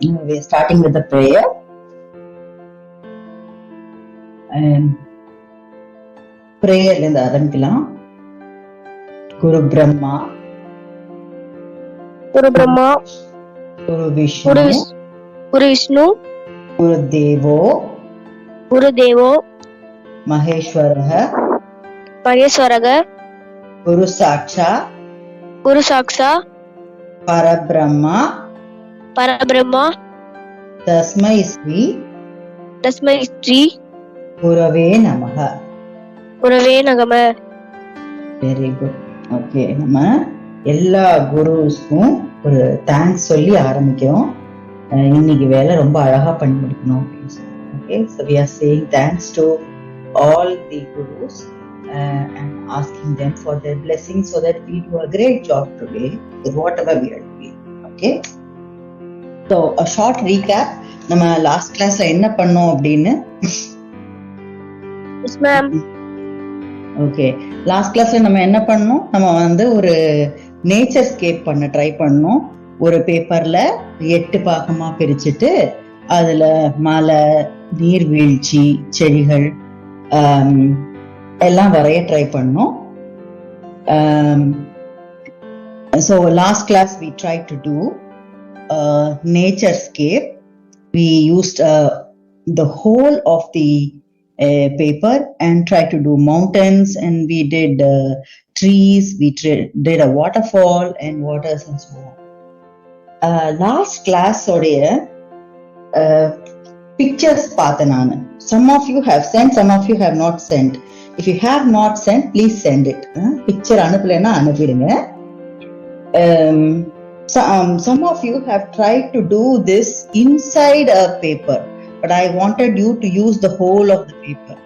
We are starting with the prayer. And prayer in the ஆரம்பிக்கலாம். குரு பிரம்மா, குரு பிரம்மா, குரு விஷ்ணு, குரு விஷ்ணு, குரு தேவோ, மகேஸ்வரः, குரு சாட்சா, பரபிரம்மா, தஸ்மை ஸ்ரீ குரவே நமஹ. Very good. ஓகே, நம்ம எல்லா குருஸ்க்கும் ஒரு தேங்க்ஸ் சொல்லி ஆரம்பிக்கிறோம். இன்னைக்கு வேலை ரொம்ப அழகா பண்ணி முடிக்கணும் அப்படின்னு சொல்லி. Okay, so we are saying thanks to all the gurus and asking them for their blessings so that we do a great job today with whatever we are doing. Okay, so a short recap. நம்ம last கிளாஸ்ல என்ன பண்ணோம் அப்படின்னு. Okay, last கிளாஸ்ல நம்ம என்ன பண்ணோம், நம்ம ஒரு நேச்சர் ஸ்கேப் பண்ண ட்ரை பண்ணோம். ஒரு பேப்பர்ல 8 பாகமா பிரிச்சுட்டு அதுல மலை, நீர்வீழ்ச்சி, செடிகள் எல்லாம் வரைய ட்ரை பண்ணோம். So last class we tried to do nature scape. We used the whole of the paper and tried to do mountains, and we did trees, we did a waterfall and waters and so on. Last class odeya pictures paathanaan. Some of you have sent, some of you have not sent. If you have not sent, please send it. Picture anupilena anupidunga. Some of you have tried to do this inside a paper, but I wanted you to use the whole of the paper.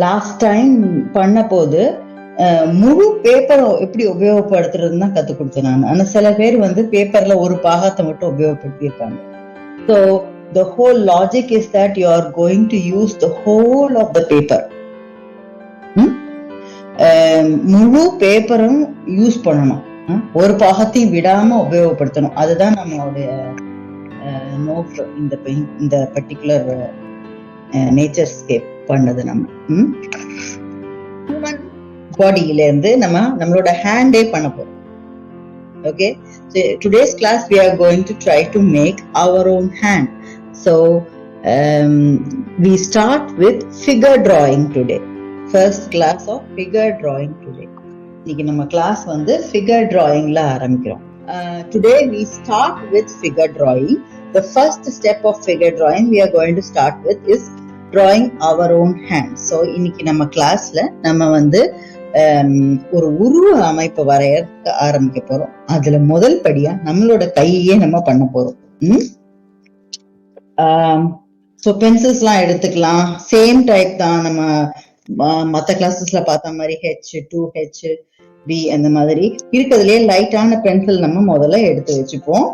Last time panna podu முழு பேப்பரை எப்படி உபயோகப்படுத்துறதுன்னு தான் கத்து கொடுத்தேன் நான். ஆனா சில பேர் பேப்பர்ல ஒரு பாகத்தை மட்டும் உபயோகப்படுத்தியிருக்காங்க. So the whole logic is that you are going to use the whole of the paper. முழு பேப்பரும் யூஸ் பண்ணணும், ஒரு பாகத்தையும் விடாம உபயோகப்படுத்தணும். அதுதான் நம்மளுடைய நோட் இந்த பர்டிகுலர் நேச்சர் ஸ்கேப் பண்ணது. நம்ம ஹியூமன் பாடியில இருந்து நம்மளோட ஹேண்டே பண்ண போறோம். Okay, so today's class we are going to try to make our own hand. So we start with figure drawing today. First class of figure drawing today. இன்னைக்கு நம்ம class figure drawing ல ஆரம்பிக்கிறோம். Today we start with figure drawing. The first step of figure drawing we are going to start with is drawing our own hand. So இன்னைக்கு நம்ம கிளாஸ்ல நம்ம ஒரு உருவ அமைப்பு வரைய ஆரம்பிக்க போறோம். அதுல முதல் படியா நம்மளோட கையே நம்ம பண்ண போறோம். சோ பென்சில்ஸ் எல்லாம் எடுத்துக்கலாம். சேம் டைப் தான் நம்ம மத்த கிளாஸஸ்ல பார்த்த மாதிரி H, 2H, B அந்த மாதிரி இருக்கிறதுலயே லைட்டான பென்சில் நம்ம முதல்ல எடுத்து வச்சுப்போம்.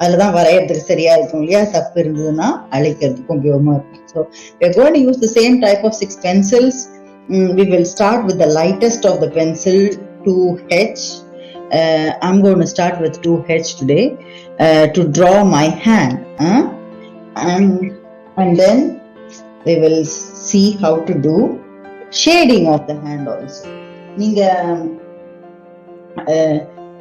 அதுலதான் வரையறதுக்கு சரியா இருக்கும் இல்லையா? தப்பு இருந்ததுன்னா அழைக்கிறதுக்கும் உபயோகமா இருக்கும். So we are going to use the same type of 6 pencils. We will start with the lightest of the pencil, 2H. I'm going to start with 2H today to draw my hand. And then we will see how to do shading of the hand also.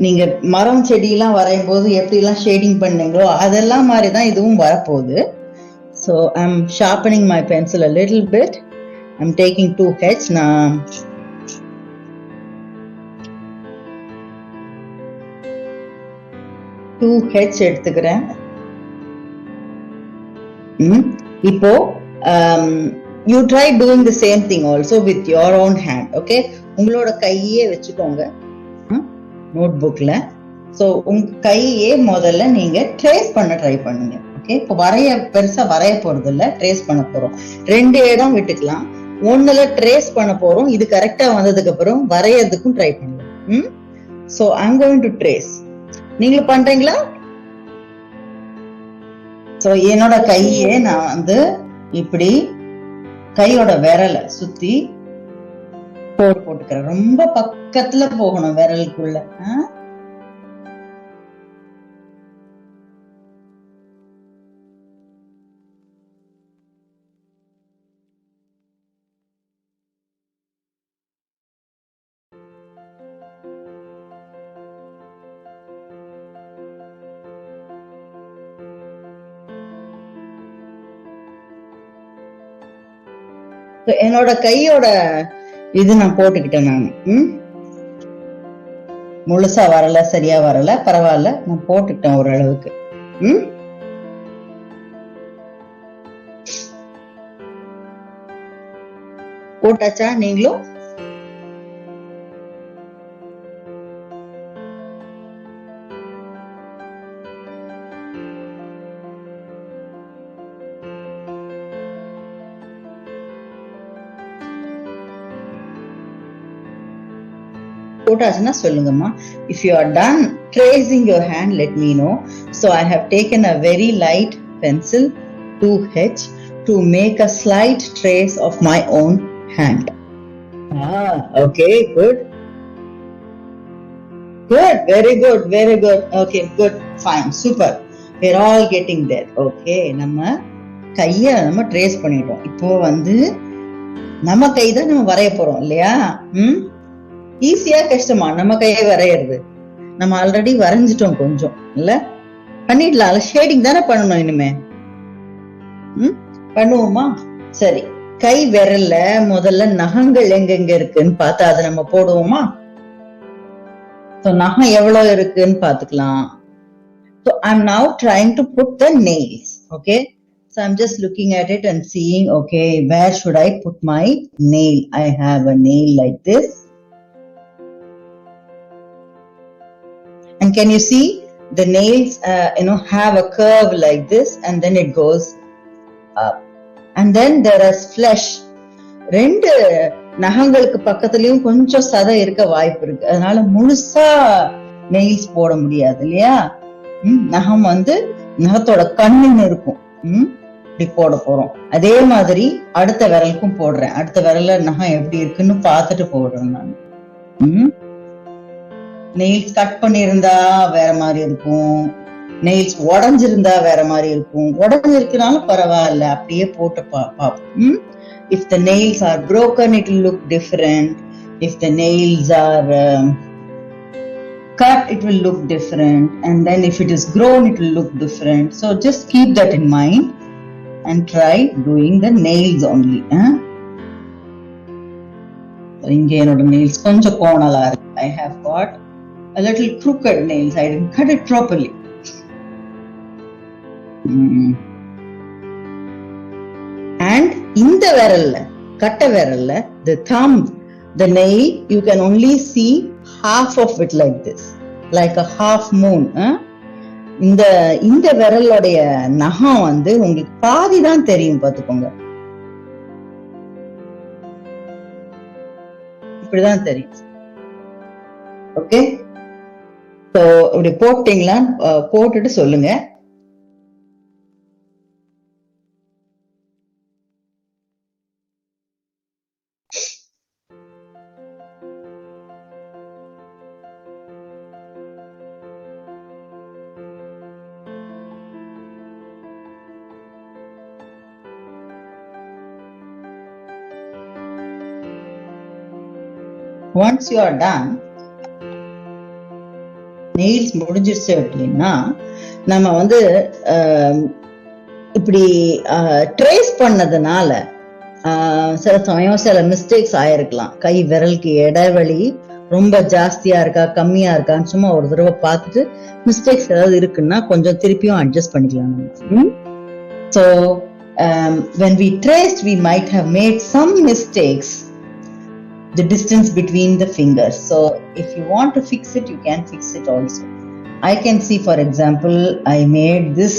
நீங்க மரம் செடி எல்லாம் வரையும் போது எப்படி எல்லாம் shading பண்ணீங்களோ அதெல்லாம் மாதிரிதான் இதுவும் வரப்போகுது. So I'm sharpening my pencil a little bit. I'm taking 2H. நான் 2H எடுத்துக்கிறேன். இப்போ you try doing the same thing also with your own hand. Okay, உங்களோட கையே வச்சுக்கோங்க நோட்புக்ல. சோ உங்க கையே முதல்ல நீங்க ட்ரேஸ் பண்ண ட்ரை பண்ணுங்க. ஓகே, இப்போ பெருசா வரைய போறது இல்ல, ட்ரேஸ் பண்ண போறோம். 2 இடம் விட்டுக்கலாம். ஒண்ணுல ட்ரேஸ் பண்ண போறோம். இது கரெக்டா வந்ததுக்கு அப்புறம் வரையறதுக்கும் ட்ரை பண்ணுங்க. So I'm going to trace. நீங்க பண்றீங்களா? சோ என்னோட கையே நான் இப்படி கையோட விரலை சுத்தி போட்டுக்கிறேன். ரொம்ப பக்கத்துல போகணும் விரலுக்குள்ள. என்னோட கையோட இது நான் போட்டுக்கிட்டேன் நான். முழுசா வரல, சரியா வரல, பரவாயில்ல, நான் போட்டுக்கிட்டேன் ஓரளவுக்கு. போட்டாச்சா நீங்களும்? போட்டாச்சுன்னா சொல்லுங்கம்மா. If you are done tracing your hand, let me know. So I have taken a very light pencil 2H to make a slight trace of my own hand. Okay, good. Good, very good, very good. Okay, good, fine, super. We're all getting there. Okay, நம்ம கைய நம்ம trace பண்ணிட்டோம். இப்போ வந்து நம்ம கை தான் நம்ம வரைய போறோம் இல்லையா? ஈஸியா கஷ்டமா நம்ம கையை வரையிறது? நம்ம ஆல்ரெடி வரைஞ்சிட்டோம் கொஞ்சம் இல்ல, பண்ணிடலாம். ஷேடிங் தானே பண்ணணும் இனிமே. பண்ணுவோமா? சரி, கை விரல்ல முதல்ல நகங்கள் எங்கெங்க இருக்குன்னு பார்த்தா அதை நம்ம போடுவோமா? நகம் எவ்வளவு இருக்குன்னு பாத்துக்கலாம். So I'm now trying to put the nails. Okay, so I'm just looking at it and seeing, okay, where should I put my nail? I have a nail like this. And can you see the nails have a curve like this, and then it goes up, and then there is flesh. ரெண்டு நகங்களுக்கு பக்கத்துலயும் கொஞ்சம் சதை இருக்க வாய்ப்பு இருக்கு, அதனால முழுசா nails போட முடியாது இல்லையா? நகம் வந்து நகத்தோட கண்ணுன்னு இருக்கும், இப்படி போட போறோம். அதே மாதிரி அடுத்த விரலுக்கும் போடுறேன். அடுத்த விரல்ல நகம் எப்படி இருக்குன்னு பார்த்துட்டு போடுறேன் நான். நெயில்ஸ் கட் பண்ணிருந்தா வேற மாதிரி இருக்கும், நெயில்ஸ் உடஞ்சிருந்தா வேற மாதிரி இருக்கும். உடஞ்சிருக்குனாலும் பரவாயில்ல, அப்படியே போட்டு பார்ப்போம். If the nails are broken, it will look different. If the nails are cut, it will look different. And then if it is grown, it will look different. So just keep that in mind and try doing the nails only. இங்க என்னோட nails கொஞ்சம் கோணலா இருக்கு. I have got a little crooked nails. I didn't cut it properly. And in the விரல்ல, கட்ட விரல்ல, the thumb, the nail, you can only see half of it like this, like a half moon. இந்த விரலோடைய நகம் வந்து உங்களுக்கு பாதி தான் தெரியும் பாத்துக்கோங்க. இப்படிதான் தெரியும். ஓகே, சோ இப்படி போட்டீங்களா? போட்டுட்டு சொல்லுங்க. Once you are done, nails முடிஞ்சிருச்சு அப்படின்னா நம்ம வந்து இப்படி ட்ரேஸ் பண்ணதுனால சில சமயம் சில மிஸ்டேக்ஸ் ஆயிருக்கலாம். கை விரலுக்கு இடைவெளி ரொம்ப ஜாஸ்தியா இருக்கா கம்மியா இருக்கான்னு சும்மா ஒரு தடவை பார்த்துட்டு மிஸ்டேக்ஸ் ஏதாவது இருக்குன்னா கொஞ்சம் திருப்பியும் அட்ஜஸ்ட் பண்ணிக்கலாம் நம்ம. So when we traced, we might have made some mistakes, the distance between the fingers. So if you want to fix it, you can fix it also. I can see, for example, I made this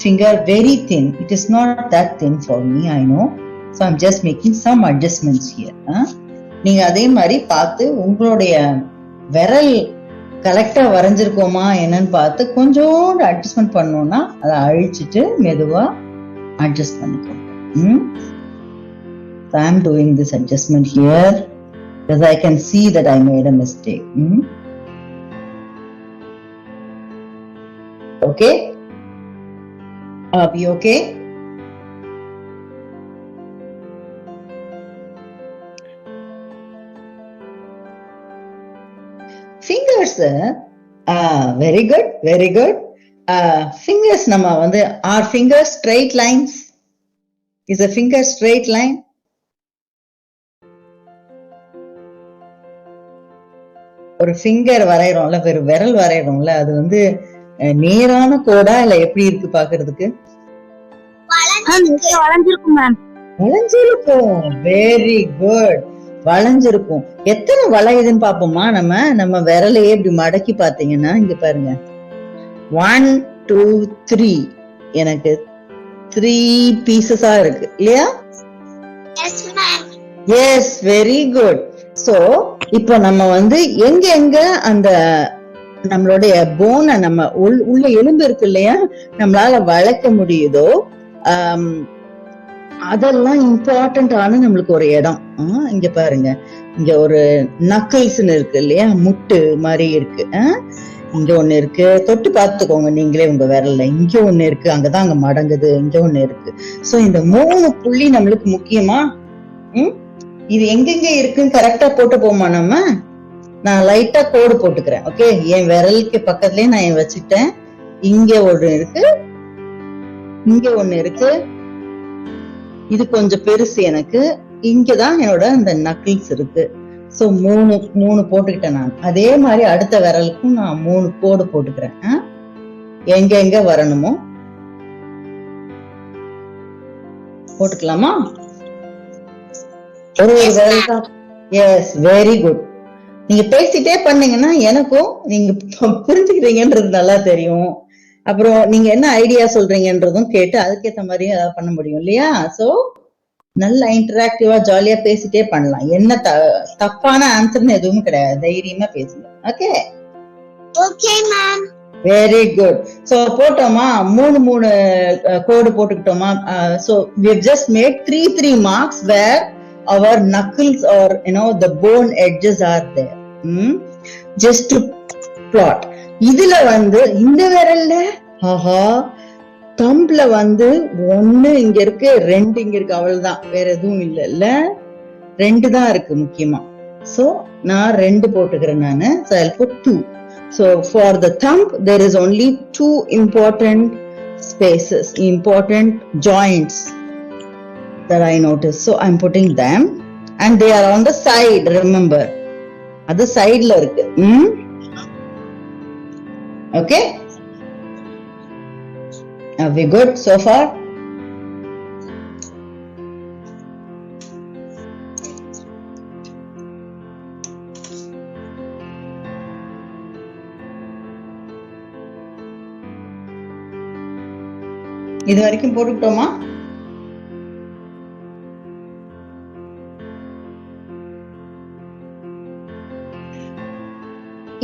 finger very thin. It is not that thin for me, I know. So I'm just making some adjustments here. நீங்க அதே மாதிரி பார்த்து உங்களுடைய விரல் கரெக்டா வரைஞ்சிருக்கோமா என்னன்னு பார்த்து கொஞ்சோண்டு அட்ஜஸ்ட்மெண்ட் பண்ணோம்னா அதை அழிச்சிட்டு மெதுவா அட்ஜஸ்ட் பண்ணிக்கோங்க. So I'm doing this adjustment here because I can see that I made a mistake. Okay? Are we okay? Fingers, very good, very good. Fingers nama வந்து, are fingers straight lines? Is a finger straight line? ஒரு finger வரைகிறோம்ல, ஒரு விரல் வரைகிறோம்ல, அது வந்து நேரான கோடா இல்ல எப்படி இருக்கு பாக்குறதுக்கு? வளைஞ்சிருக்கும் மேம். வளைஞ்சிருக்கும். Very good. வளைஞ்சிருக்கும். எத்தனை வளையுதுன்னு பாப்போமா? நம்ம விரலையே இப்படி மடக்கி பாத்தீங்கன்னா இங்க பாருங்க, 1 2 3 எனக்கு 3 பீசஸா இருக்கு இல்லையா? S, very good. சோ இப்போ நம்ம வந்து எங்க எங்க அந்த நம்மளுடைய போனை நம்ம உள்ள எலும்பு இருக்கு இல்லையா, நம்மளால வளைக்க முடியுதோ அதெல்லாம் இம்பார்ட்டன்டான நம்மளுக்கு ஒரு இடம். இங்க பாருங்க, இங்க ஒரு நக்கிள்ஸ்ன்னு இருக்கு இல்லையா, முட்டு மாதிரி இருக்கு. இங்க ஒண்ணு இருக்கு, தொட்டு பார்த்துக்கோங்க நீங்களே உங்க விரல்ல. இங்க ஒண்ணு இருக்கு, அங்கதான் அங்க மடங்குது. இங்க ஒண்ணு இருக்கு. சோ இந்த 3 புள்ளி நம்மளுக்கு முக்கியமா. இது எங்கெங்க இருக்குன்னு கரெக்டா போட்டு போமா நம்ம. நான் லைட்டா கோடு போட்டுக்கிறேன். ஓகே, என் விரலுக்கு பக்கத்துலயே நான் வச்சுட்டேன். இங்க ஒண்ணு இருக்கு, இங்க ஒண்ணு இருக்கு, இது கொஞ்சம் பெருசு எனக்கு. இங்கதான் என்னோட அந்த நக்கிள்ஸ் இருக்கு. சோ 3 போட்டுக்கிட்டேன் நான். அதே மாதிரி அடுத்த விரலுக்கும் நான் 3 கோடு போட்டுக்கிறேன். எங்க எங்க வரணுமோ போட்டுக்கலாமா? ஒரு விரல் தான். Yes, very good. நீங்க பேசிட்டே பண்ணீங்கன்னா எனக்கும் நீங்க புரிஞ்சுக்கிறீங்கன்றது நல்லா தெரியும். அப்புறம் நீங்க என்ன ஐடியா சொல்றீங்கன்றதும் கேட்டு அதுக்கேற்ற மாதிரியும் ஏதாவது பண்ண முடியும் இல்லையா? சோ நல்லா இன்டராக்டிவா ஜாலியா பேசிட்டே பண்ணலாம். என்ன தப்பான ஆன்சர்னு எதுவும் கிடையாது. தைரியமா பேசுங்க. Okay, okay ma'am. Very good. So போட்டோமா, 3 கோடு போட்டுக்கிட்டோமா? So we have just made 3 marks where our knuckles or the bone edges are there. Just to plot. இதுல வந்து இந்த விரல்ல தம்புல வந்து 1 இங்க இருக்கு, 2 இங்க இருக்கு, அவ்வளவுதான். வேற எதுவும் இல்ல. 2 தான் இருக்கு முக்கியமா. சோ நான் 2 போட்டுக்கிறேன் நானு. So I'll put 2. So for the thumb there is only 2 important spaces, important joints that I noticed. So I'm putting them and they are on the side. Remember, அது சைடுல இருக்கு. Okay, are we good so far? இது வரைக்கும் போட்டுட்டோமா?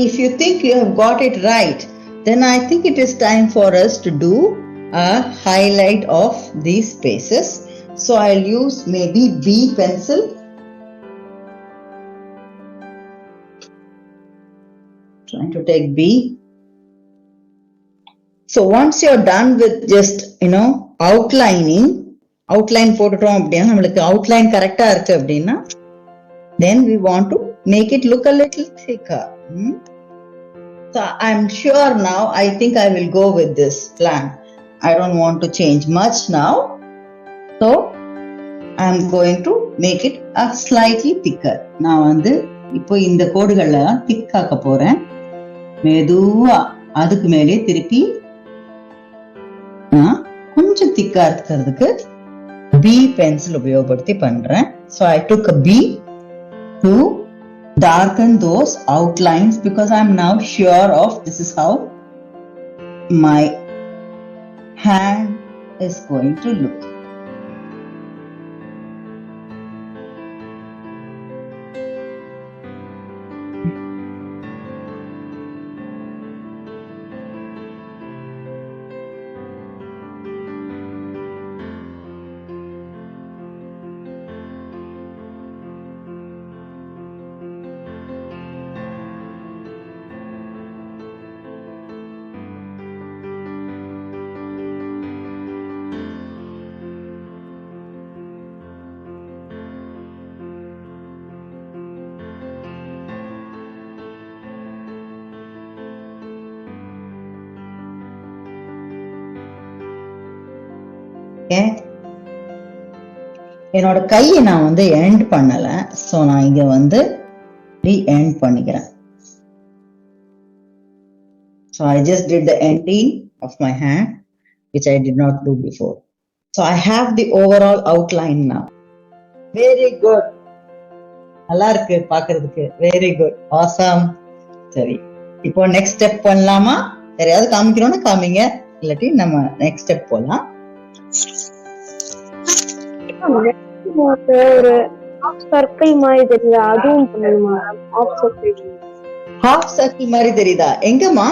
If you think you have got it right, then I think it is time for us to do a highlight of these spaces. So I'll use maybe B pencil. Trying to take B. So once you're done with just outline போட்டுட்டோம் அப்படின்னா, நம்மளுக்கு outline கரெக்டா இருக்கு அப்படின்னா, then we want to make it look a little thicker. So I'm sure now I think I will go with this plan. I don't want to change much now. So I'm going to make it a slightly thicker. நான் வந்து இப்போ இந்த கோடுகளை திக் ஆக்க போறேன். மெதுவா அதுக்கு மேலே திருப்பி கொஞ்சம் திக்கா இருக்கிறதுக்கு B பென்சில் உபயோகப்படுத்தி பண்றேன். So I took a B to darken those outlines because I'm now sure of this is how my hand is going to look. என்னோட கையை நான் வந்து எண்ட் பண்ணல. சோ நான் இங்க வந்து எண்ட் பண்ணிக்கிறேன். So I just did the ending of my hand, which I did not do before. So I have the overall outline now. Very good. நல்லா இருக்கு பாக்குறதுக்கு. Very good. Awesome. சரி, இப்போ நெக்ஸ்ட் ஸ்டெப் பண்ணலாமா? யாரையாவது காமிக்கணும்னா காமிங்க, இல்லாட்டி நம்ம நெக்ஸ்ட் ஸ்டெப் போலாம். ஒரு ஹாஃப் சர்க்கிள் மாதிரி தெரியுதா? அதுவும் பண்ணுமா? ஹாஃப் சர்க்கிள் மாதிரி தெரியுதா? எங்கம்மா?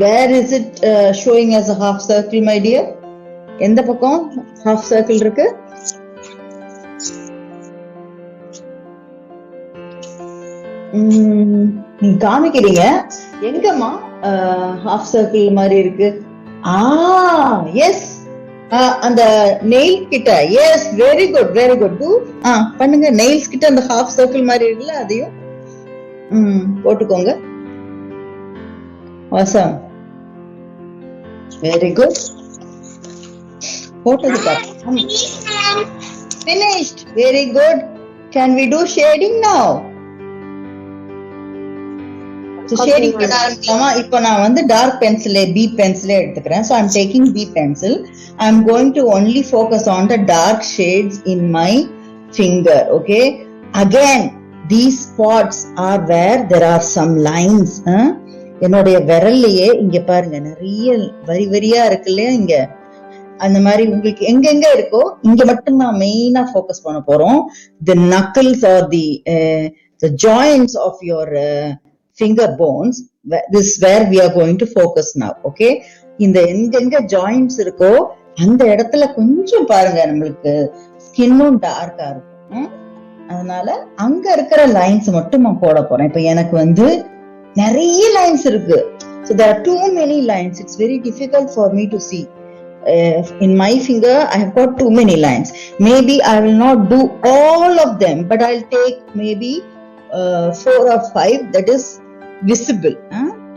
Where is it showing as a half circle, my dear? எந்த பக்கம் ஹாஃப் சர்க்கிள் இருக்கு? நீங்க காமிக்கிறீங்க, எங்கம்மா ஹாஃப் சர்க்கிள் மாதிரி இருக்கு? எஸ், அந்த நெயில் கிட்ட. Yes, very good, very good. பண்ணுங்க, நெயில்ஸ் கிட்ட அந்த ஹாஃப் சர்க்கிள் மாதிரி இருக்குல்ல, அதையும் போட்டுக்கோங்க. Awesome. Very good. போட்டதுக்கு finished. Very good. Can we do shading now? So shading பண்ண ஆரம்பிக்கலாமா? இப்போ நான் வந்து டார்க் பென்சிலே, B பென்சிலே எடுத்துக்கிறேன். So I'm taking B pencil. I'm going to only focus on the dark shades in my finger. Okay. Again, these spots are where there are some lines. என்னுடைய விரல்லையே இங்க பாருங்க, நிறைய வரி வரியா இருக்கு இல்லையா? இங்க அந்த மாதிரி உங்களுக்கு எங்கெங்க இருக்கோ இங்க மட்டும் நான் மெயினா ஃபோக்கஸ் பண்ண போறோம். The knuckles or the joints of your finger bones, this is where we are going to focus now. Okay, இந்த எங்கெங்க ஜாயிண்ட்ஸ் இருக்கோ அந்த இடத்துல கொஞ்சம் பாருங்க, நம்மளுக்கு ஸ்கின்னும் டார்க்கா இருக்கும். அதனால அங்க இருக்கிற லைன்ஸ் மட்டும் நான் போட போறேன். இப்ப எனக்கு வந்து நிறைய லைன்ஸ் இருக்கு. So there are too many lines. It's very difficult for me to see. In my finger, I have got too many lines. Maybe I will not do all of them, but I'll take maybe 4 or 5 that is visible,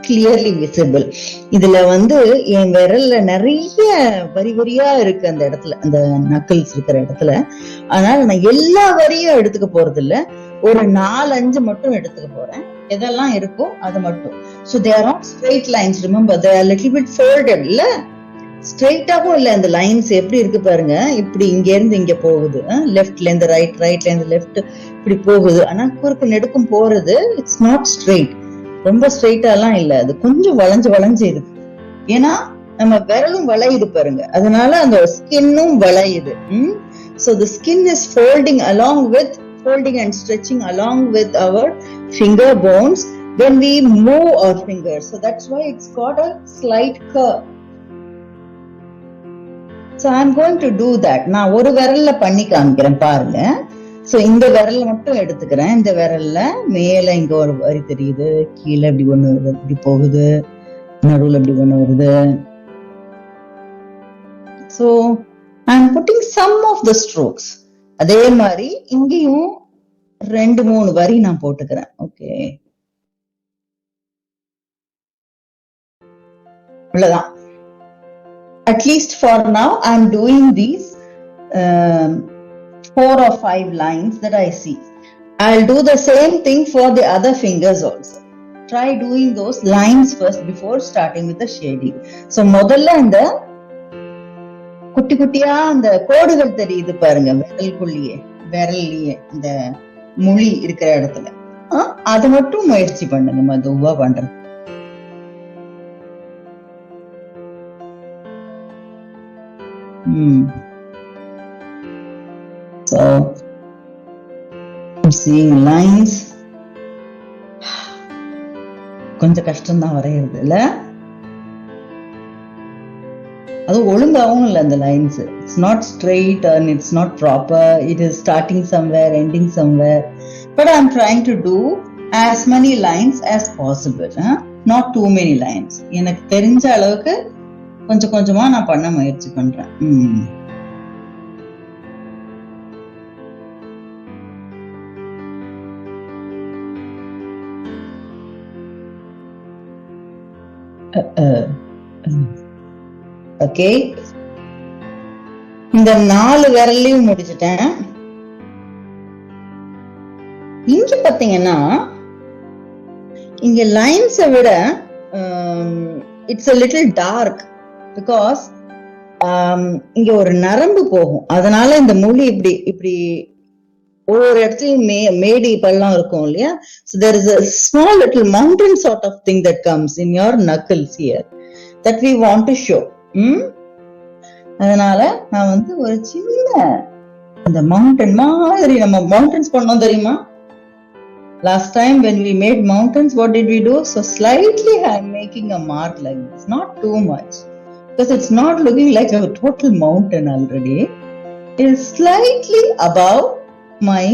clearly visible. இதுல வந்து என் விரல்ல நிறைய வரி வரியா இருக்கு அந்த இடத்துல, அந்த நக்கல்ஸ் இருக்கிற இடத்துல. அதனால நான் எல்லா வரியும் எடுத்துக்க போறது இல்ல, ஒரு 4-5 மட்டும் எடுத்துக்க போறேன். எதெல்லாம் இருக்கோ அது மட்டும். So they are not straight lines. Remember, they are little bit folded. இல்ல ஸ்ட்ரெயிட்டாவும் இல்ல. இந்த லைன்ஸ் எப்படி இருக்கு பாருங்க, இப்படி இங்க இருந்து இங்க போகுது, லெஃப்ட்ல இருந்து ரைட், ரைட்ல இருந்து லெஃப்ட், இப்படி போகுது. ஆனா குறுக்கு நெடுக்கும் போறது, இட்ஸ் நாட் ஸ்ட்ரெயிட். ரொம்ப ஸ்ட்ரெயிட்டா எல்லாம் இல்ல, அது கொஞ்சம் வளைஞ்சு வளைஞ்சு இருக்கு. ஏன்னா நம்ம விரலும் வளையுது பாருங்க, அதனால அந்த ஸ்கின்னும் வளையுது. So the skin is folding and stretching along with our finger bones when we move our fingers. So that's why it's got a slight curve. So I'm going to do that. நான் ஒரு விரல்ல பண்ணி காமிக்கிறேன் பாருங்க. So இந்த விரல்ல மட்டும் எடுத்துக்கிறேன். இந்த விரல்ல மேல இங்க ஒரு வரி தெரியுது, கீழே இப்படி ஒண்ணு இப்படி போகுது, நடுவுல இப்படி ஒண்ணு வருது. So I'm putting some of the strokes. அதே மாதிரி இங்கேயும் 2-3 வரி நான் போட்டுக்கிறேன். ஓகே, அவ்வளவுதான். At least for now, I'm doing these 4 or 5 lines that I see. I'll do the same thing for the other fingers also. Try doing those lines first before starting with the shading. So முதல்ல இந்த குட்டி குட்டியா அந்த கோடுகள் தெரியுது பாருங்க, விரல்லையே இந்த மொழி இருக்கிற இடத்துல, அது மட்டும் முயற்சி பண்ணுங்க மெதுவா பண்றது. So I'm seeing lines. கொஞ்சம் கஷ்டம் தான் வரையிறது இல்ல, அது ஒழுங்காவும் இல்ல அந்த lines. It's not straight and it's not proper. It is starting somewhere, ending somewhere. But I'm trying to do as many lines as possible. Not too many lines. எனக்கு தெரிஞ்ச அளவுக்கு கொஞ்சம் கொஞ்சமா நான் பண்ண முயற்சி பண்றேன். ஓகே, இந்த 4 விரல்லையும் முடிச்சிட்டேன். இங்க பாத்தீங்கன்னா இங்க லைன்ஸை விட it's a little dark because இங்க ஒரு நரம்பு போகும், அதனால இந்த மொழி இப்படி இப்படி ஒவ்வொரு இடத்துலயும் மேடி பள்ளம் இருக்கும் இல்லையா. so there is a small little mountain sort of thing that comes in your knuckles here that we want to show. அதனால நான் வந்து ஒரு சின்ன இந்த மவுண்டன் மாதிரி, நம்ம மவுண்டன்ஸ் பண்ணோம் தெரியுமா last time when we made mountains, what did we do? So slightly I'm making a mark like this, not too much, because it's not looking like a total mountain already. It is slightly above my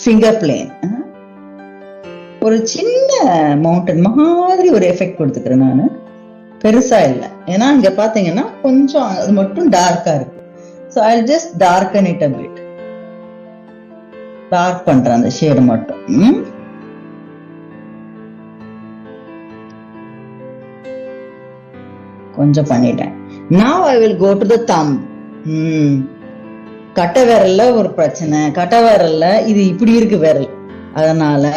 finger plane. ஒரு சின்ன mountain மாதிரி ஒரு effect கொடுத்துக்கிறேன் நானு, பெருசா இல்லை. ஏன்னா இங்க பாத்தீங்கன்னா கொஞ்சம் அது மட்டும் டார்க்கா இருக்கு. So I'll just darken it a bit. Dark பண்றேன் அந்த ஷேடு மட்டும். கொஞ்சம் பண்ணிட்டேன். Now I will go to the thumb. கட்டை விரல்ல ஒரு பிரச்சனை. கட்டை விரல்ல இது இப்படி இருக்கு விரல், அதனால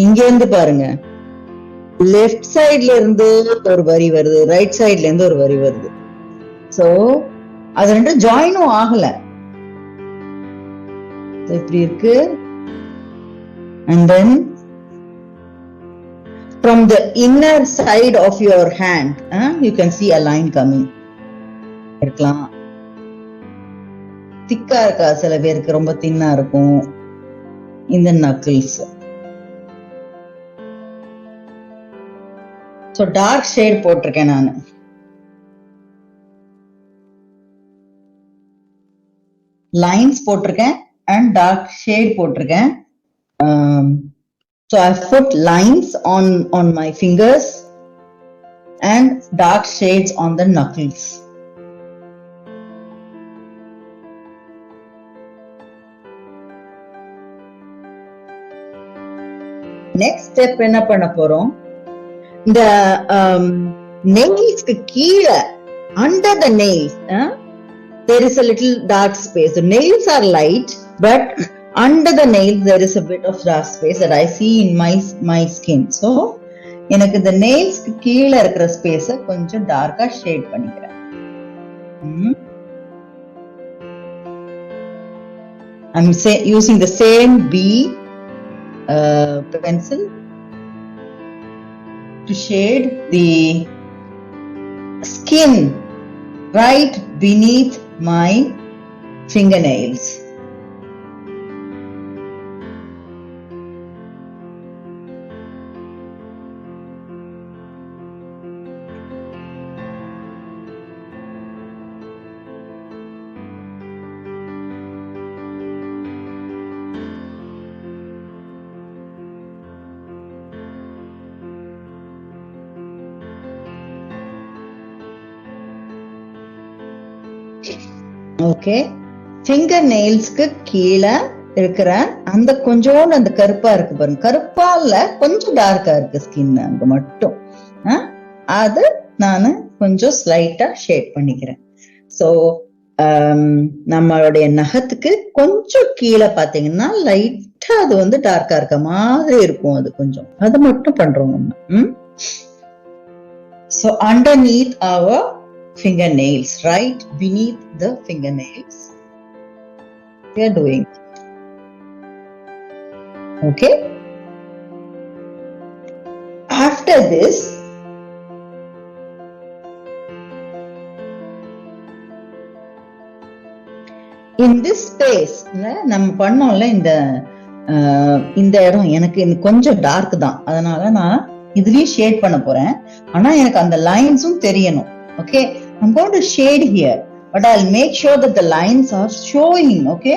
இங்க இருந்து பாருங்க, லெஃப்ட் சைட்ல இருந்து ஒரு வரி வருது, ரைட் சைட்ல இருந்து ஒரு வரி வருது. சோ அது ரெண்டும் ஜாயினும் ஆகல, இப்படி இருக்கு. and then from the inner side of your hand you can see a line coming. இருக்கலாம், திக்கா இருக்கா, சில பேருக்கு ரொம்ப தின்னா இருக்கும் இந்த knuckles. so dark shade போட்டிருக்கேன் நானு. lines போட்டிருக்கேன் and dark shade போட்டிருக்கேன். so I've put lines on my fingers and dark shades on the knuckles. next step என்ன பண்ண போறோம், இந்த nailsக்கு கீழே under the nails there is a little dark space. The nails are light, but under the nails there is a bit of dark space that I see in my skin. So எனக்கு இந்த nailsக்கு கீழே இருக்கிற ஸ்பேஸ கொஞ்சம் டார்க்கா shade பண்ணிக்கிறேன். I'm using the same B pencil to shade the skin right beneath my fingernails. Okay, finger நெயில்ஸ்க்கு கீழே இருக்கிற அந்த கொஞ்சோண்டு அந்த கருப்பா இருக்கு பாருங்க, கருப்பா இல்ல கொஞ்சம் டார்க்கா இருக்கு ஸ்கின் அங்க மட்டும், அது நானு கொஞ்சம் ஸ்லைட்டா ஷேட் பண்ணிக்கிறேன். சோ நம்மளுடைய நகத்துக்கு கொஞ்சம் கீழே பாத்தீங்கன்னா லைட்டா அது வந்து டார்க்கா இருக்க மாதிரி இருக்கும், அது கொஞ்சம் அது மட்டும் பண்றோம் நம்ம. So underneath our fingernails, right beneath the fingernails, we are doing. Okay, after this in this space நம்ம பண்ணோம்ல, இந்த இடம் எனக்கு கொஞ்சம் டார்க் தான், அதனால நான் இதுலயும் ஷேட் பண்ண போறேன். ஆனா எனக்கு அந்த லைன்ஸும் தெரியணும். Okay, I'm going to shade here, but I'll make sure that the lines are showing. Okay,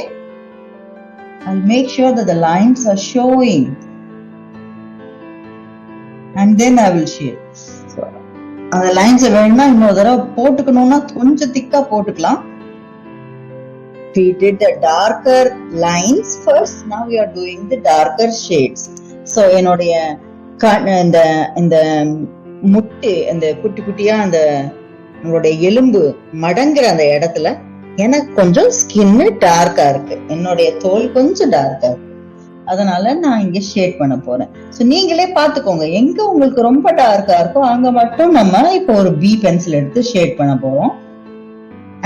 I'll make sure that the lines are showing and then I will shade. So அந்த lines வேணும்னா இன்னொரு தடவை போட்டுக்கணும்னா கொஞ்சம் திக்கா போட்டுக்கலாம். We did the darker lines first, now we are doing the darker shades. So என்னுடைய இந்த முட்டு அந்த குட்டி குட்டியா அந்த நம்மளுடைய எலும்பு மடங்குற அந்த இடத்துல எனக்கு கொஞ்சம் ஸ்கின் டார்க்கா இருக்கு, என்னுடைய தோல் கொஞ்சம் டார்க்கா இருக்கு, அதனால நான் இங்க ஷேட் பண்ண போறேன். சோ நீங்களே பாத்துக்கோங்க, எங்க உங்களுக்கு ரொம்ப டார்க்கா இருக்கோ அங்க மட்டும் நம்ம இப்போ ஒரு பி பென்சில் எடுத்து ஷேட் பண்ண போறோம்.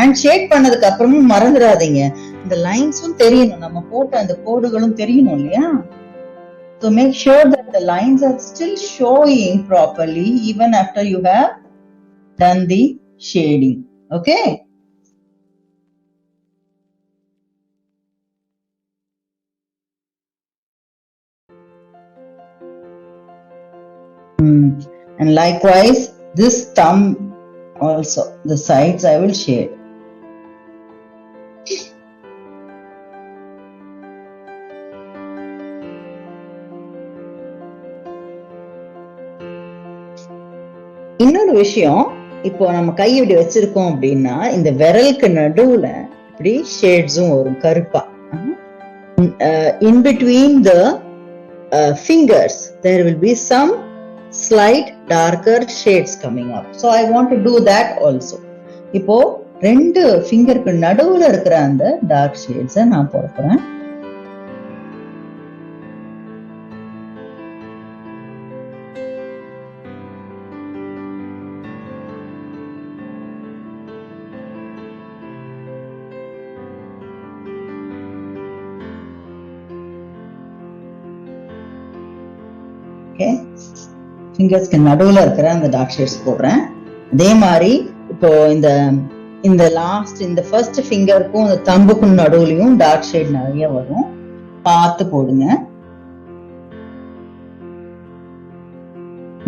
அண்ட் ஷேட் பண்ணதுக்கு அப்புறமும் மறந்துடாதீங்க, இந்த லைன்ஸும் தெரியணும், நம்ம போட்ட அந்த கோடுகளும் தெரியணும் இல்லையா? So make sure that the lines are still showing properly even after you have done the shading. Okay? And likewise, this thumb also, the sides I will shade. இன்னொரு விஷயம், இப்போ நம்ம கை இப்படி வச்சிருக்கோம் அப்படின்னா இந்த விரலுக்கு நடுவுல இப்படி ஷேட்ஸும் வரும் கருப்பா. In between the fingers there will be some slight darker shades coming up. So I want to do that also. இப்போ ரெண்டு ஃபிங்கருக்கு நடுவுல இருக்கிற அந்த டார்க் ஷேட்ஸை நான் போட போறேன். ஃபிங்கர்ஸ்க்கு நடுவுல இருக்கிற அந்த டார்க் ஷேட்ஸ் போடுறேன். அதே மாதிரி இப்போ இந்த லாஸ்ட் இந்த ஃபர்ஸ்ட் ஃபிங்கருக்கும் இந்த தம்புக்கும் நடுவுலயும் டார்க் ஷேட் நிறைய வரும், பார்த்து போடுங்க.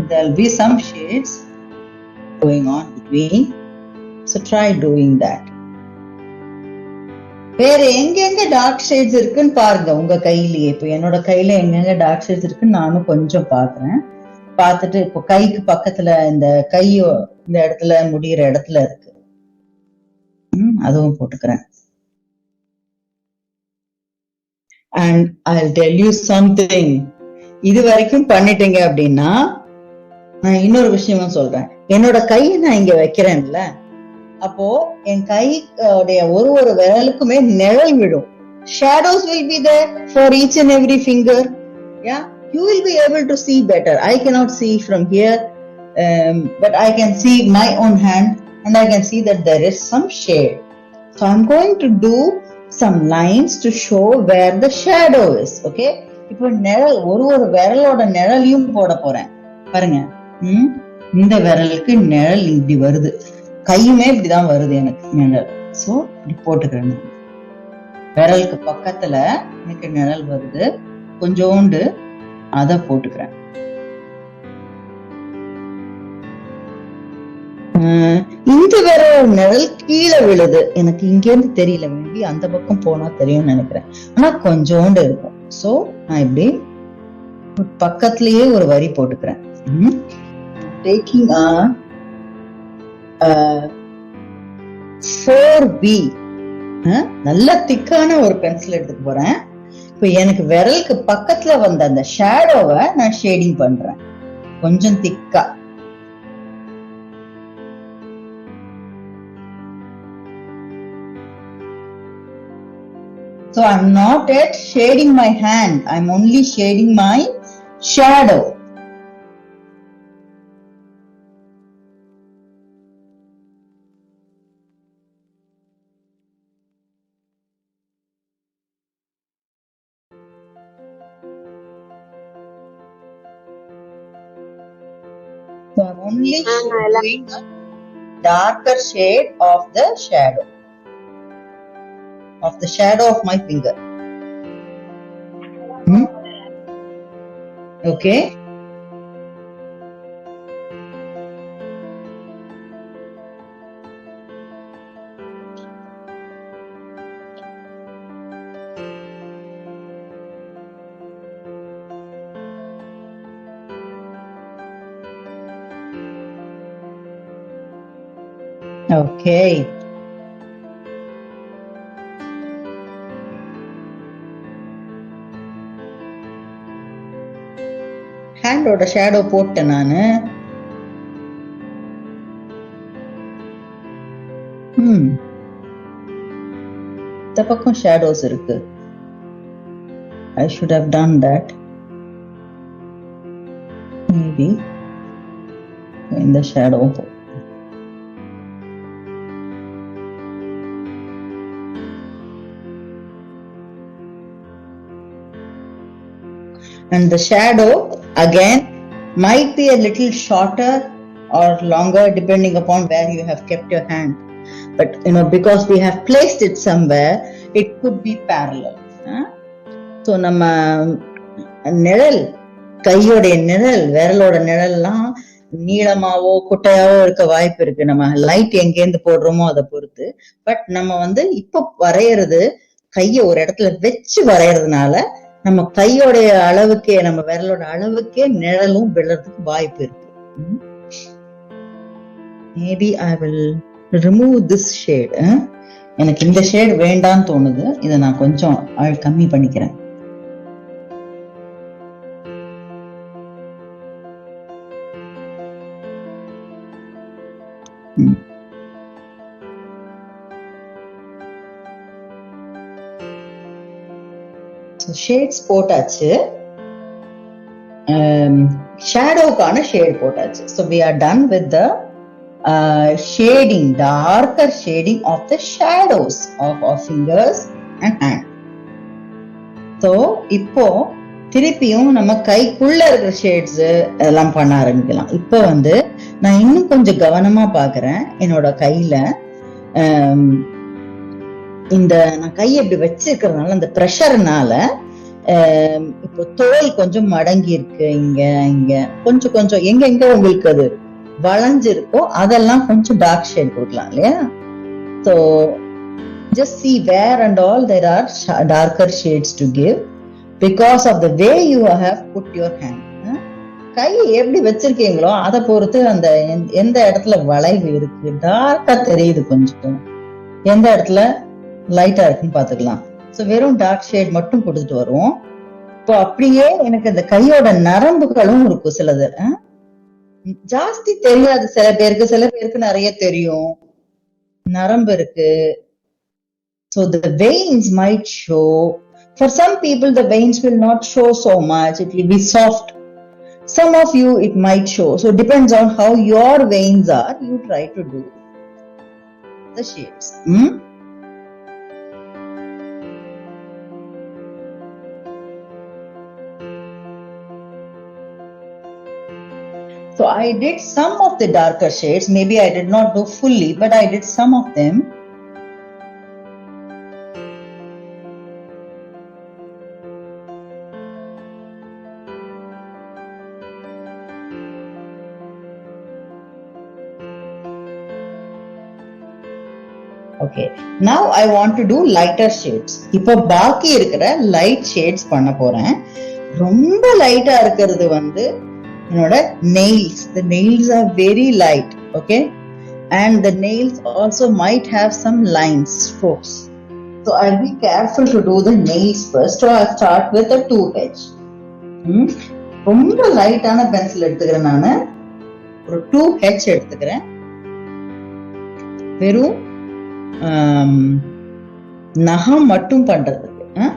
There will be some shades going on between, so try doing that. வேற எங்கெங்க டார்க் ஷேட்ஸ் இருக்குன்னு பாருங்க உங்க கையிலேயே. இப்போ என்னோட கையில எங்கெங்க டார்க் ஷேட்ஸ் இருக்குன்னு நானும் கொஞ்சம் பாக்குறேன். பார்த்துட்டு இப்போ கைக்கு பக்கத்துல இந்த கையோ இந்த இடத்துல முடிகிற இடத்துல இருக்கு, அதுவும் போட்டுக்கிறேன். And I'll tell you something, இது வரைக்கும் பண்ணிட்டீங்க அப்படின்னா நான் இன்னொரு விஷயமும் சொல்றேன். என்னோட கையை நான் இங்க வைக்கிறேன்ல, அப்போ என் கையோடைய ஒரு விரலுக்குமே நிழல் விடும். Shadows will be there for each and every finger. Yeah, you will be able to see better. I cannot see from here, but I can see my own hand and I can see that there is some shade. So I'm going to do some lines to show where the shadow is. Okay? இப்போ நிழல் ஒரு விரலோட நிழலையும் போட போறேன் பாருங்க. இந்த விரலுக்கு நிழல் இப்படி வருது, கையுமே இப்படிதான் வருது எனக்கு நிழல். சோ இப்படி போட்டுக்கிறேன். விரலுக்கு பக்கத்துல எனக்கு நிழல் வருது, கொஞ்சோண்டு அத போட்டுக்கிறேன். இந்த விரல் நிழல் கீழே விழுது, எனக்கு இங்க இருந்து தெரியல, மேபி அந்த பக்கம் போனா தெரியும்னு நினைக்கிறேன், ஆனா கொஞ்சோண்டு இருக்கும். சோ நான் இப்படி பக்கத்திலேயே ஒரு வரி போட்டுக்கிறேன். டேக்கிங் 4B நல்ல திக்கான ஒரு பென்சில் எடுத்துக்க போறேன். இப்ப எனக்கு விரலுக்கு பக்கத்துல வந்த அந்த ஷேடோவை நான் ஷேடிங் பண்றேன் கொஞ்சம் திக்கா. So I'm not yet shading my hand, I'm only shading my shadow. So I'm only doing a darker shade of the shadow of my finger. Okay. Okay. ஹேண்டோட ஷேடோ போட்டேன் நானு. பக்கம் ஷேடோஸ் இருக்கு. I should have done that. Maybe in the shadow. And the shadow again might be a little shorter or longer depending upon where you have kept your hand, but because we have placed it somewhere, it could be parallel. So நம்ம நிழல், கையோடைய நிழல், விரலோட நிழல்லாம் நீளமாவோ குட்டையாவோ இருக்க வாய்ப்பு இருக்கு, நம்ம light எங்கேருந்து போடுறோமோ அதை பொறுத்து. பட் நம்ம இப்ப வரையறது கைய ஒரு இடத்துல வச்சு வரையறதுனால நம்ம கையோடைய அளவுக்கே, நம்ம விரலோட அளவுக்கே நிழலும் விழறதுக்கு வாய்ப்பு இருக்கு. Maybe I will remove this shade. எனக்கு இந்த ஷேட் வேண்டான்னு தோணுது, இதை நான் கொஞ்சம் கம்மி பண்ணிக்கிறேன். ஷேட்ஸ் போட்டாச்சு, ஷேடோக்கான ஷேட் போட்டாச்சு. So we are done with the shading, darker shading of the shadows of our fingers and hand. So இப்போ திருப்பியும் நம்ம கைக்குள்ள இருக்கிற ஷேட்ஸ் எல்லாம் பண்ண ஆரம்பிக்கலாம். இப்போ நான் இன்னும் கொஞ்சம் கவனமா பாக்குறேன். என்னோட கையில நான் கையை இப்படி வச்சிருக்கிறதுனால அந்த ப்ரெஷர்னால இப்போ தோல் கொஞ்சம் மடங்கி இருக்கு. இங்க கொஞ்சம் கொஞ்சம் எங்க உங்களுக்கு அது வளைஞ்சிருக்கோ அதெல்லாம் கொஞ்சம் டார்க் ஷேட் கொடுக்கலாம் இல்லையா? So just see where and all there are darker shades to give because of the way you have put your hand. கையை எப்படி வச்சிருக்கீங்களோ அதை பொறுத்து அந்த எந்த இடத்துல வளைவு இருக்கு, டார்க்கா தெரியுது, கொஞ்சம் எந்த இடத்துல லைட்டா இருக்குன்னு பாத்துக்கலாம். சோ வெறும் டார்க் ஷேட் மட்டும் கொடுத்துட்டு வருவோம். இப்போ அப்படியே எனக்கு இந்த கையோட நரம்புகளும் இருக்கும். சிலது ஜாஸ்தி தெரியாது சில பேருக்கு நிறைய தெரியும், நரம்பு இருக்கு. So the veins might show. For some people the veins will not show so much, it will be soft. Some of you it might show. So depends on how your veins are, you try to do the shades. So I did some of the darker shades. Maybe I did not do fully, but I did some of them. Okay, now I want to do lighter shades. இப்போ பாக்கி இருக்கிற light shades பண்ண போறேன். ரொம்ப லைட்டா இருக்கிறது என்னோட nails. The nails are very light, okay, and the nails also might have some lines, strokes. So I'll be careful to do the nails first. So I'll start with a 2H. ரொம்ப லைட்டான pencil எடுத்துக்கிறேன். நான் ஒரு 2H எடுத்துக்கிறேன். வெறும் நகம் மட்டும் பண்றதுக்கு.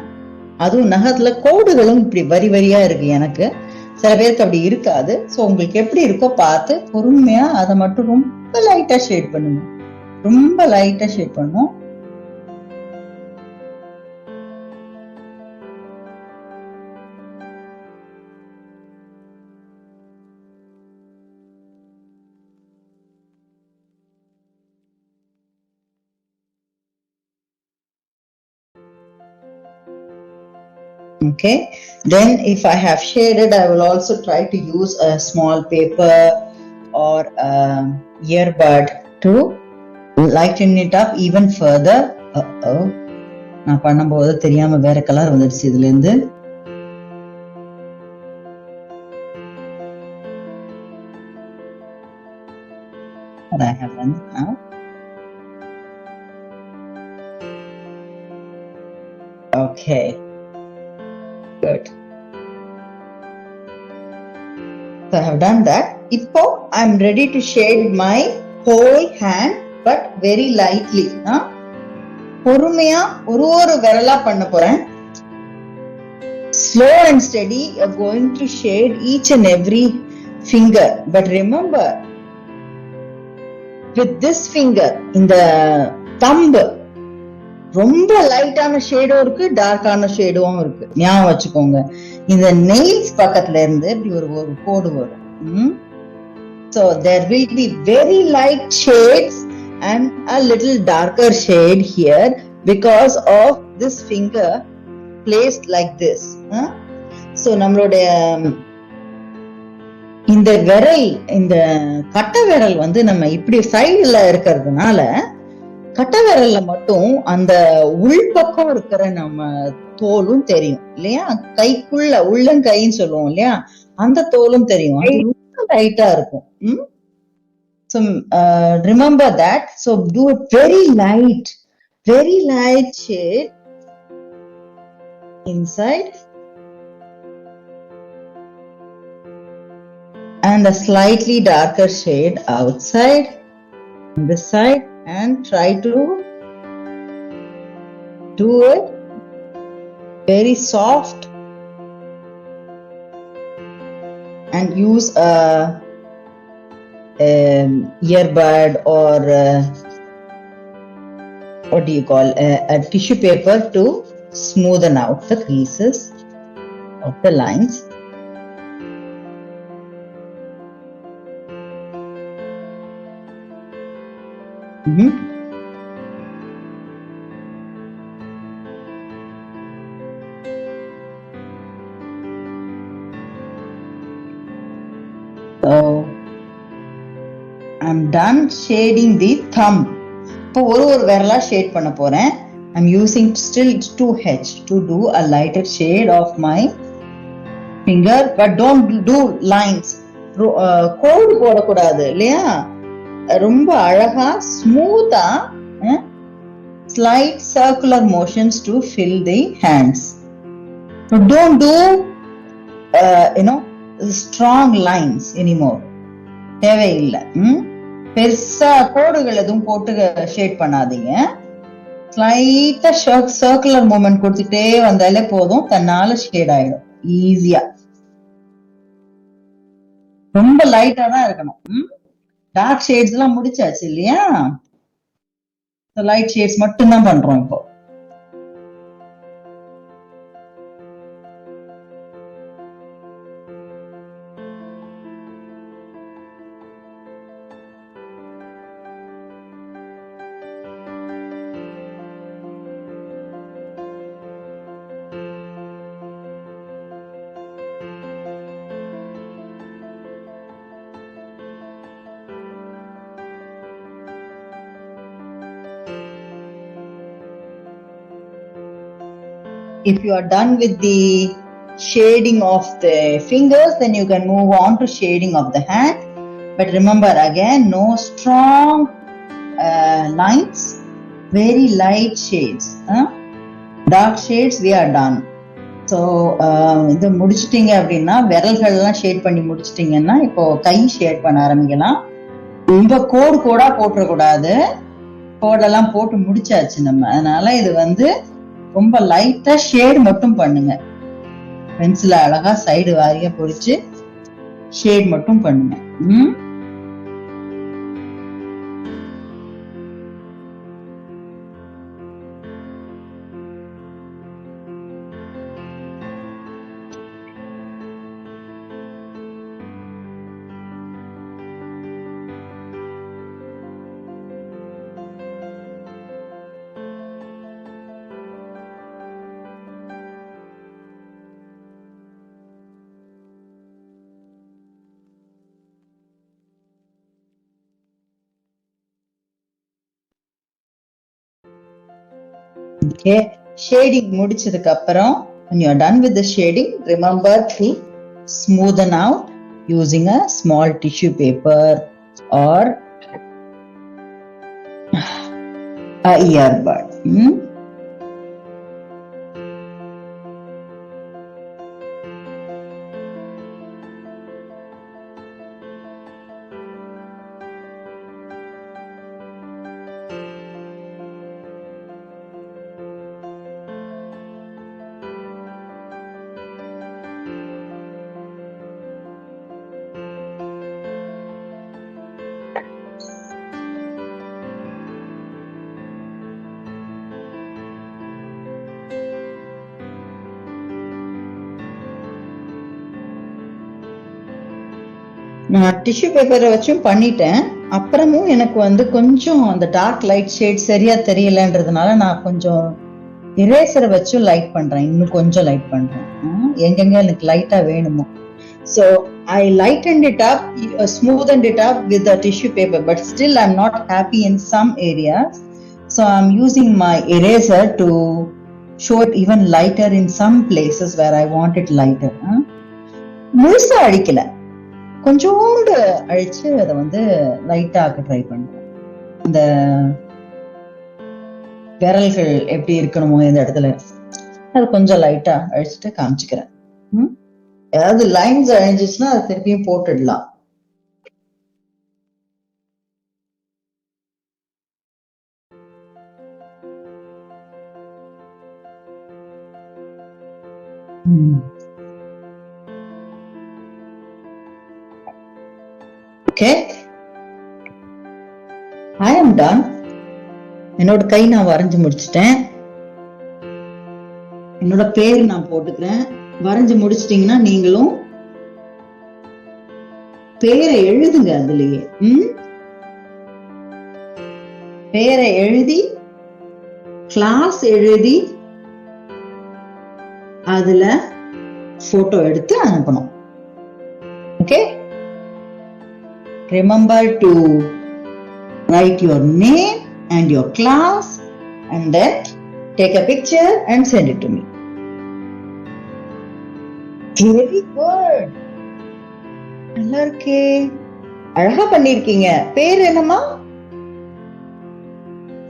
அதுவும் நகத்துல கோடுகளும் இப்படி வரி வரியா இருக்கு. எனக்கு சில பேருக்கு அப்படி இருக்காது. சோ உங்களுக்கு எப்படி இருக்கோ பார்த்து பொறுமையா அதை மட்டும் ரொம்ப லைட்டா ஷேட் பண்ணுங்க. ரொம்ப லைட்டா ஷேட் பண்ணும். Okay, then if I have shaded, I will also try to use a small paper or earbud to lighten it up even further. நான் பண்ணும்போது தெரியாம வேற கலர் வந்துடுச்சு இதுல இருந்து. What I have done now. Okay. Good. So I have done that. Now I am ready to shade my whole hand, but very lightly. பொறுமையா ஒரு விரலா பண்ண போறேன். Slow and steady, you're going to shade each and every finger. But remember, with this finger, இந்த thumb, ரொம்ப லைட்டான ஷேடும் இருக்கு, டார்க்கான ஷேடும் இருக்கு. ஞாபகம் வச்சுக்கோங்க. இந்த நெயில்ஸ் பக்கத்துல இருந்து இப்படி ஒரு கோடு வரும். So there will be very light shades and a little darker shade here because of this finger placed like this. So நம்மளுடைய இந்த விரல், இந்த கட்டை விரல் வந்து நம்ம இப்படி சைடுல இருக்கிறதுனால கட்டை விரல்ல மட்டும் அந்த உள்பக்கம் இருக்கிற நம்ம தோலும் தெரியும் இல்லையா? கைக்குள்ள உள்ளங்கைன்னு சொல்லுவோம் இல்லையா? அந்த தோலும் தெரியும். அது ரொம்ப லைட்டா இருக்கும். So remember that. So do a very light shade inside and a slightly darker shade outside on this side, and try to do it very soft and use a earbud or what do you call a tissue paper to smoothen out the creases of the lines. So I'm done shading the thumb. இப்போ ஒரு விரலா shade பண்ண போறேன். I'm using still 2H to do a lighter shade of my finger, but don't do lines. கோடு போடக்கூடாது இல்லையா? ரொம்ப அழகா ஸ்மூத்தா slight circular motions to fill the hands. So don't do strong lines anymore. தேவையில்லை. பெருசா கோடுகள் எதுவும் போட்டு ஷேட் பண்ணாதீங்க. ஸ்லைட்டா சர்க்குலர் மூமெண்ட் கொடுத்துட்டே வந்தாலே போதும், தன்னால ஷேட் ஆயிடும் ஈஸியா. ரொம்ப லைட்டா தான் இருக்கணும். டார்க் ஷேட்ஸ் எல்லாம் முடிச்சாச்சு இல்லையா? லைட் ஷேட்ஸ் மட்டும் தான் பண்றோம் இப்போ. If you are done with the shading of the fingers, then you can move on to shading of the hand. But remember again, no strong lines, very light shades. Dark shades we are done. So இது முடிச்சிட்டீங்க அப்படின்னா, விரல்கள் எல்லாம் shade பண்ணி முடிச்சிட்டீங்கன்னா இப்போ கை shade பண்ண ஆரம்பிக்கலாம். ரொம்ப கோடா போட்டுறக்கூடாது. கோடெல்லாம் போட்டு முடிச்சாச்சு நம்ம. அதனால இது வந்து ரொம்ப லைட்டா ஷேட் மட்டும் பண்ணுங்க. பென்சில அழகா சைடு வாரியா பொறிச்சு ஷேட் மட்டும் பண்ணுங்க. Okay, shading முடிச்சதுக்கு அப்புறம் when you are done with the shading, remember to smoothen out using a small tissue paper or a earbud. நான் டிஷ்யூ பேப்பரை வச்சும் பண்ணிட்டேன். அப்புறமும் எனக்கு வந்து கொஞ்சம் அந்த டார்க் லைட் ஷேட் சரியா தெரியலன்றதுனால நான் கொஞ்சம் இரேசரை வச்சும் லைட் பண்றேன். இன்னும் கொஞ்சம் லைட் பண்றேன். எங்கெங்க எனக்கு லைட்டா வேணுமோ. So I lightened it up, smoothened it up with the tissue paper, but still I'm not happy in some areas. So I'm using my eraser to show it even lighter in some places where I want it lighter. முழுசா அழிக்கல, கொஞ்சோண்டு அழிச்சு அதை வந்து லைட்டா ஆக்க try பண்றேன். இந்த விரல்கள் எப்படி இருக்கணுமோ இந்த இடத்துல அது கொஞ்சம் லைட்டா அழிச்சுட்டு காமிச்சுக்கிறேன். ஏதாவது லைன்ஸ் அழிஞ்சிச்சுன்னா அதை திருப்பியும் போட்டுடலாம். Okay, I am done. என்னோட கை நான் வரைஞ்சு முடிச்சிட்டேன். என்னோட பேர் நான் போட்டுக்கிறேன். வரைஞ்சு முடிச்சிட்டீங்கன்னா நீங்களும் பேரை எழுதுங்க. அதுலயே பேரை எழுதி கிளாஸ் எழுதி அதுல போட்டோ எடுத்து அனுப்பணும். Okay, remember to write your name and your class and then take a picture and send it to me. Very good. நல்லா இருக்கே, அழகா பண்ணிருக்கீங்க. பேர் என்னம்மா?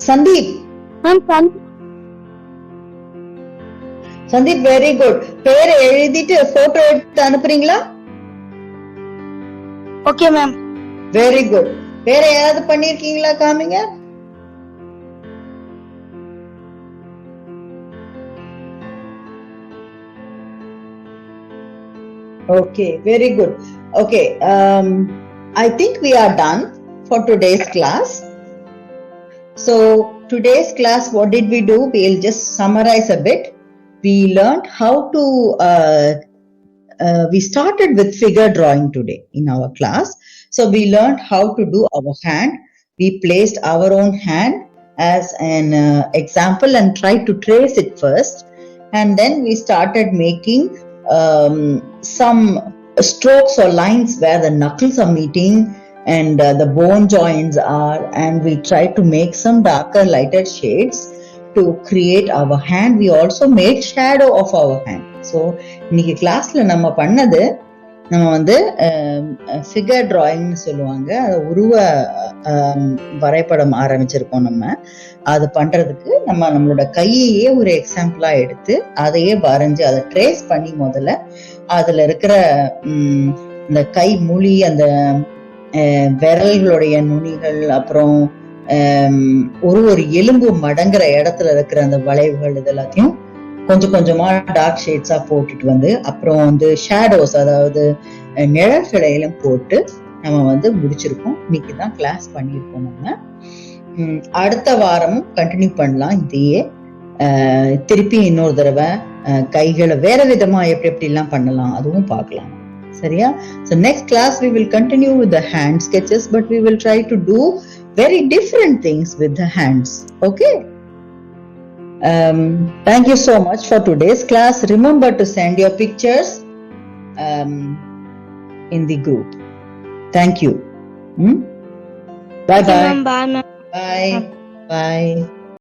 சந்தீப். Sandeep, very good. பேரை எழுதிட்டு போட்டோ எடுத்து அனுப்புறீங்களா? Okay ma'am. Very good. வேற ஏதாவது பண்ணிருக்கீங்களா? காமிங்க. Okay, very good. Okay, I think we are done for today's class. So today's class, what did we do? We'll just summarize a bit. We learned how to we started with figure drawing today in our class. So we learned how to do our hand. We placed our own hand as an example and tried to trace it first. And then we started making some strokes or lines where the knuckles are meeting and the bone joints are, and we tried to make some darker, lighter shades to create our hand. We also made shadow of our hand. So இன்னைக்கு கிளாஸ்ல நம்ம பண்ணது, நம்ம வந்து figure டிராயிங்னு சொல்லுவாங்க, உருவ வரைபடம் ஆரம்பிச்சிருக்கோம். நம்ம அது பண்றதுக்கு நம்மளோட கையையே ஒரு எக்ஸாம்பிளா எடுத்து அதையே வரைஞ்சு அதை ட்ரேஸ் பண்ணி முதல்ல அதுல இருக்கிற இந்த கை முழி, அந்த விரல்களுடைய நுனிகள், அப்புறம் ஒரு எலும்பு மடங்குற இடத்துல இருக்கிற அந்த வளைவுகள், இது எல்லாத்தையும் கொஞ்சம் கொஞ்சமா டார்க் ஷேட்ஸா போட்டுட்டு வந்து அப்புறம் வந்து ஷேடோஸ், அதாவது நிழல்களையெல்லாம் போட்டு நம்ம வந்து முடிச்சிருக்கோம். இன்னைக்கு தான் கிளாஸ் பண்ணியிருக்கோம். நம்ம அடுத்த வாரமும் கண்டினியூ பண்ணலாம் இதையே. திருப்பி இன்னொரு தடவை கைகளை வேற விதமா எப்படி எல்லாம் பண்ணலாம் அதுவும் பார்க்கலாம். சரியா? So next class we will continue with the hand sketches, but we will try to do very different things with the hands. Okay? Thank you so much for today's class. Remember to send your pictures in the group. Thank you. Bye bye. Bye. Bye. Bye.